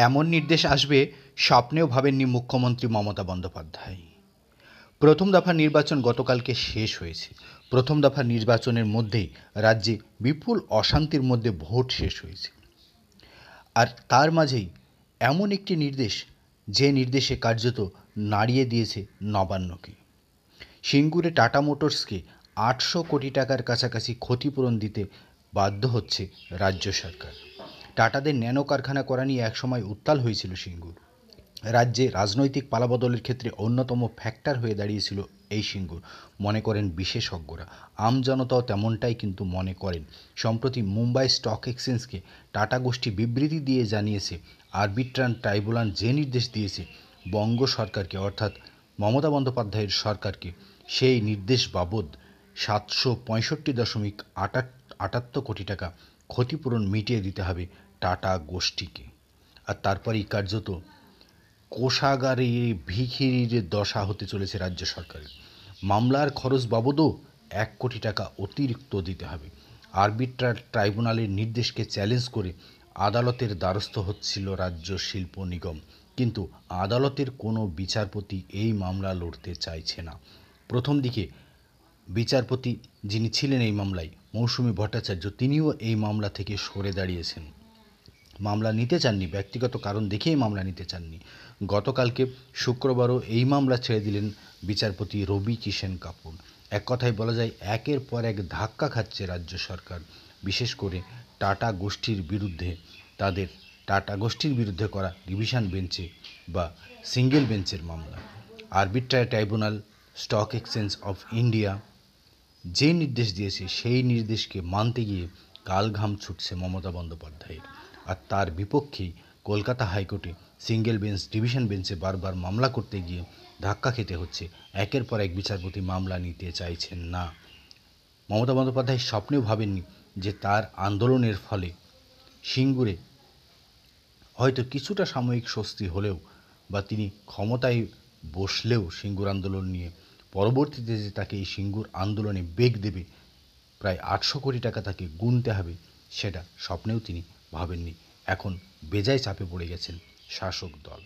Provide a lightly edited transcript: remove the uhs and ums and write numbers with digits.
এমন নির্দেশ আসবে স্বপ্নেও ভাবেননি মুখ্যমন্ত্রী মমতা বন্দ্যোপাধ্যায়। প্রথম দফার নির্বাচন গতকালকে শেষ হয়েছে। প্রথম দফার নির্বাচনের মধ্যেই রাজ্যে বিপুল অশান্তির মধ্যে ভোট শেষ হয়েছে। আর তার মাঝেই এমন একটি নির্দেশ, যে নির্দেশে কার্যত নাড়িয়ে দিয়েছে নবান্নকে। সিঙ্গুরে টাটা মোটরসকে ৮০০ কোটি টাকার কাছাকাছি ক্ষতিপূরণ দিতে বাধ্য হচ্ছে রাজ্য সরকার। টাটাদের ন্যানো কারখানা করা নিয়ে একসময় উত্তাল হয়েছিল সিঙ্গুর। রাজ্যে রাজনৈতিক পালাবদলের ক্ষেত্রে অন্যতম ফ্যাক্টর হয়ে দাঁড়িয়েছিল এই সিঙ্গুর, মনে করেন বিশেষজ্ঞরা। আমজনতাও তেমনটাই কিন্তু মনে করেন। সম্প্রতি মুম্বাই স্টক এক্সচেঞ্জকে টাটা গোষ্ঠী বিবৃতি দিয়ে জানিয়েছে, আরবিট্রাল ট্রাইব্যুনাল যে নির্দেশ দিয়েছে বঙ্গ সরকারকে, অর্থাৎ মমতা বন্দ্যোপাধ্যায়ের সরকারকে, সেই নির্দেশ বাবদ ৭65.78 কোটি টাকা ক্ষতিপূরণ মিটিয়ে দিতে হবে টাটা গোষ্ঠীকে। আর তারপরেই কার্যত কোষাগারে ভিখিরির দশা হতে চলেছে রাজ্য সরকারের। মামলার খরচ বাবদও ১ কোটি টাকা অতিরিক্ত দিতে হবে। আরবিট্রাল ট্রাইব্যুনালের নির্দেশকে চ্যালেঞ্জ করে আদালতের দ্বারস্থ হচ্ছিল রাজ্য শিল্প নিগম, কিন্তু আদালতের কোনো বিচারপতি এই মামলা লড়তে চাইছে না। প্রথম দিকে বিচারপতি যিনি ছিলেন এই মামলায়, মৌসুমী ভট্টাচার্য, তিনিও এই মামলা থেকে সরে দাঁড়িয়েছেন। মামলা নিতে চাননি, ব্যক্তিগত কারণ দেখেই মামলা নিতে চাননি। গতকালকে শুক্রবারও এই মামলা ছেড়ে দিলেন বিচারপতি রবি কিষেন কাপুর। এক কথায় বলা যায়, একের পর এক ধাক্কা খাচ্ছে রাজ্য সরকার, বিশেষ করে টাটা গোষ্ঠীর বিরুদ্ধে। তাদের টাটা গোষ্ঠীর বিরুদ্ধে করা ডিভিশন বেঞ্চে বা সিঙ্গেল বেঞ্চের মামলা। Arbitral tribunal, stock exchange of India যে নির্দেশ দিয়েছে, সেই নির্দেশকে মানতে গিয়ে কাল ঘাম ছুটছে মমতা বন্দ্যোপাধ্যায়ের। আর তার বিপক্ষেই কলকাতা হাইকোর্টে সিঙ্গেল বেঞ্চ, ডিভিশন বেঞ্চে বারবার মামলা করতে গিয়ে ধাক্কা খেতে হচ্ছে। একের পর এক বিচারপতি মামলা নিতে চাইছেন না। মমতা বন্দ্যোপাধ্যায় স্বপ্নেও ভাবেননি যে তার আন্দোলনের ফলে সিঙ্গুরে হয়তো কিছুটা সাময়িক স্বস্তি হলেও, বা তিনি ক্ষমতায় বসলেও সিঙ্গুর আন্দোলন নিয়ে, পরবর্তীতে যে তাকে এই সিঙ্গুর আন্দোলনে বেগ দেবে, প্রায় ৮০০ কোটি টাকা তাকে গুনতে হবে, সেটা স্বপ্নেও তিনি ভাবেননি। এখন বেজায় চাপে পড়ে গেছেন শাসক দল।